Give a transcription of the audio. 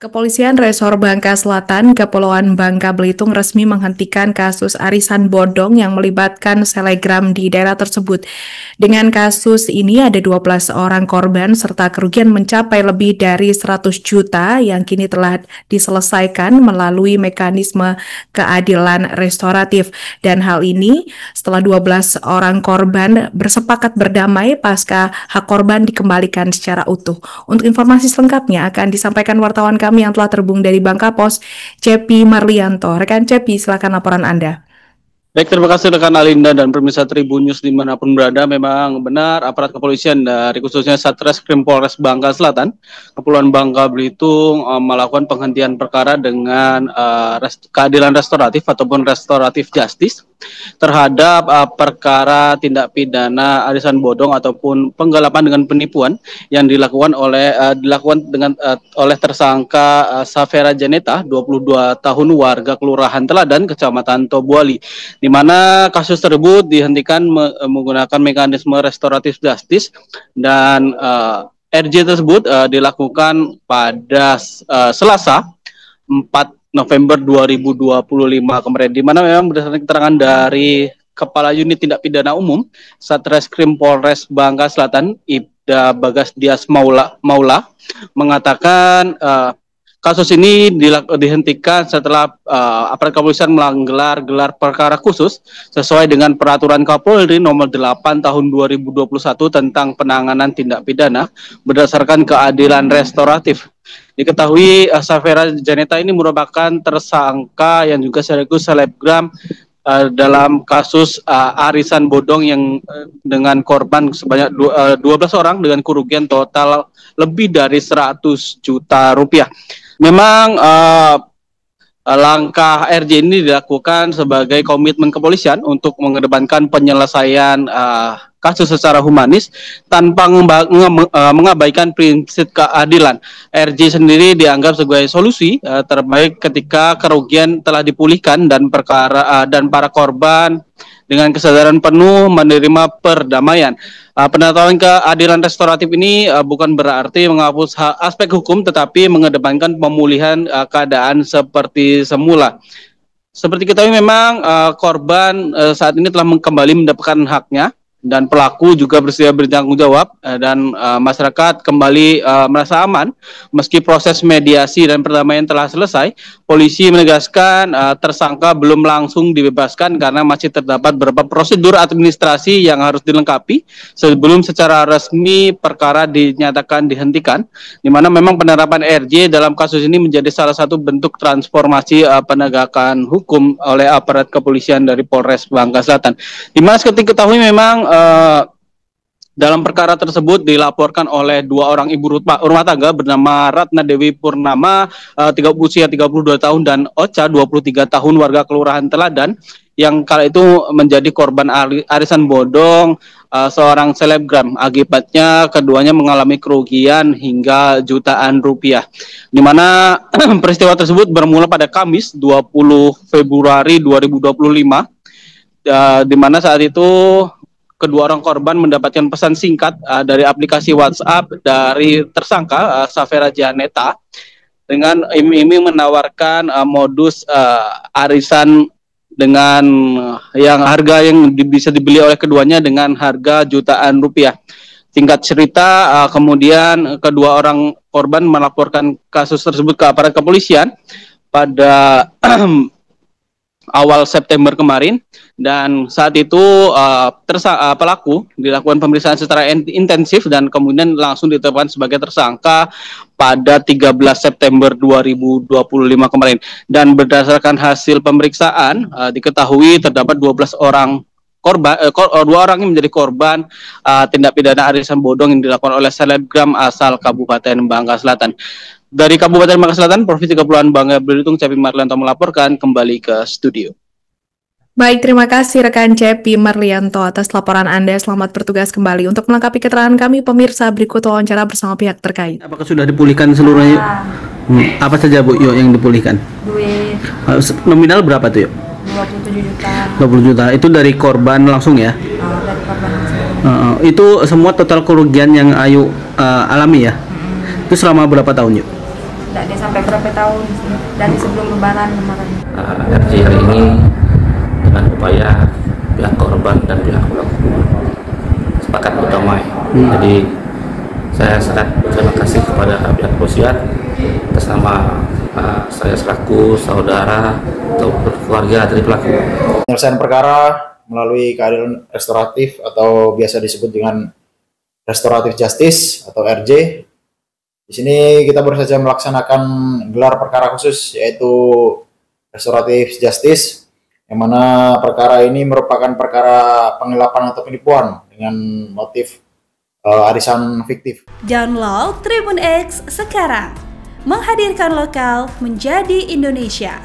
Kepolisian Resor Bangka Selatan, Kepulauan Bangka Belitung resmi menghentikan kasus arisan bodong yang melibatkan selegram di daerah tersebut. Dengan kasus ini ada 12 orang korban serta kerugian mencapai lebih dari 100 juta yang kini telah diselesaikan melalui mekanisme keadilan restoratif. Dan hal ini setelah 12 orang korban bersepakat berdamai pasca hak korban dikembalikan secara utuh. Untuk informasi selengkapnya akan disampaikan wartawan kami yang telah terhubung dari Bangka Pos, Cepi Marlianto. Rekan Cepi, silakan laporan Anda. Baik, terima kasih rekan Alinda dan pemirsa Tribun News dimanapun berada. Memang benar aparat kepolisian dari khususnya Satreskrim Polres Bangka Selatan, Kepulauan Bangka Belitung melakukan penghentian perkara dengan keadilan restoratif ataupun restoratif justice terhadap perkara tindak pidana arisan bodong ataupun penggelapan dengan penipuan yang dilakukan oleh tersangka Safera Janeta, 22 tahun warga Kelurahan Teladan, Kecamatan Tobuali, di mana kasus tersebut dihentikan menggunakan mekanisme restoratif justice dan RJ tersebut dilakukan pada Selasa 4 November 2025 kemarin, di mana memang berdasarkan keterangan dari Kepala Unit Tindak Pidana Umum Satreskrim Polres Bangka Selatan, Ibda Bagas Dias Maula mengatakan kasus ini dihentikan setelah aparat kepolisian menggelar gelar perkara khusus sesuai dengan peraturan Kapolri nomor 8 tahun 2021 tentang penanganan tindak pidana berdasarkan keadilan restoratif. Diketahui Safera Janeta ini merupakan tersangka yang juga sekaligus selebgram dalam kasus arisan bodong yang dengan korban sebanyak 12 orang dengan kerugian total lebih dari 100 juta rupiah. Memang langkah RJ ini dilakukan sebagai komitmen kepolisian untuk mengedepankan penyelesaian kasus secara humanis tanpa mengabaikan prinsip keadilan. RJ sendiri dianggap sebagai solusi terbaik ketika kerugian telah dipulihkan dan para korban dengan kesadaran penuh menerima perdamaian. Penetapan keadilan restoratif ini bukan berarti menghapus aspek hukum, tetapi mengedepankan pemulihan keadaan seperti semula. Seperti kita tahu memang korban saat ini telah kembali mendapatkan haknya dan pelaku juga bersedia bertanggung jawab dan masyarakat kembali merasa aman meski proses mediasi dan perdamaian telah selesai. Polisi menegaskan tersangka belum langsung dibebaskan karena masih terdapat beberapa prosedur administrasi yang harus dilengkapi sebelum secara resmi perkara dinyatakan dihentikan, di mana memang penerapan RJ dalam kasus ini menjadi salah satu bentuk transformasi penegakan hukum oleh aparat kepolisian dari Polres Bangka Selatan. Di mana seperti ketahui memang dalam perkara tersebut dilaporkan oleh dua orang ibu rumah tangga bernama Ratna Dewi Purnama usia 32 tahun dan Ocha 23 tahun warga Kelurahan Teladan yang kala itu menjadi korban arisan bodong seorang selebgram. Akibatnya keduanya mengalami kerugian hingga jutaan rupiah. Di mana peristiwa tersebut bermula pada Kamis 20 Februari 2025 di mana saat itu kedua orang korban mendapatkan pesan singkat dari aplikasi WhatsApp dari tersangka Safera Janeta dengan iming-iming menawarkan modus arisan dengan harga yang bisa dibeli oleh keduanya dengan harga jutaan rupiah. Singkat cerita, kemudian kedua orang korban melaporkan kasus tersebut ke aparat kepolisian pada awal September kemarin, dan saat itu pelaku dilakukan pemeriksaan secara intensif dan kemudian langsung ditetapkan sebagai tersangka pada 13 September 2025 kemarin. Dan berdasarkan hasil pemeriksaan diketahui terdapat 12 orang korban, dua orang yang menjadi korban tindak pidana arisan bodong yang dilakukan oleh selebgram asal Kabupaten Bangka Selatan. Dari Kabupaten Bangka Selatan, Provinsi Kepulauan Bangka Belitung, Cepi Marlianto melaporkan kembali ke studio. Baik, terima kasih rekan Cepi Marlianto atas laporan Anda. Selamat bertugas kembali. Untuk melengkapi keterangan kami, pemirsa, berikut wawancara bersama pihak terkait. Apakah sudah dipulihkan seluruhnya? Apa saja Bu Yuk yang dipulihkan? Duit Nominal berapa tuh Yuk? 27 juta. 20 juta. Itu dari korban langsung ya? Dari korban langsung. Itu semua total kerugian yang Ayu alami ya? Itu selama berapa tahun Yuk? Dari sampai berapa tahun sih, dari sebelum lebaran kemarin. RJ hari ini dengan upaya pihak korban dan pihak pelaku sepakat berdamai. Jadi saya sangat berterima kasih kepada pihak kepolisian atas nama saya selaku saudara atau keluarga dari pelaku. Penyelesaian perkara melalui keadilan restoratif atau biasa disebut dengan restoratif justice atau RJ. Di sini kita baru saja melaksanakan gelar perkara khusus yaitu restoratif justice, yang mana perkara ini merupakan perkara penggelapan atau penipuan dengan motif arisan fiktif. Download Tribun X sekarang, menghadirkan lokal menjadi Indonesia.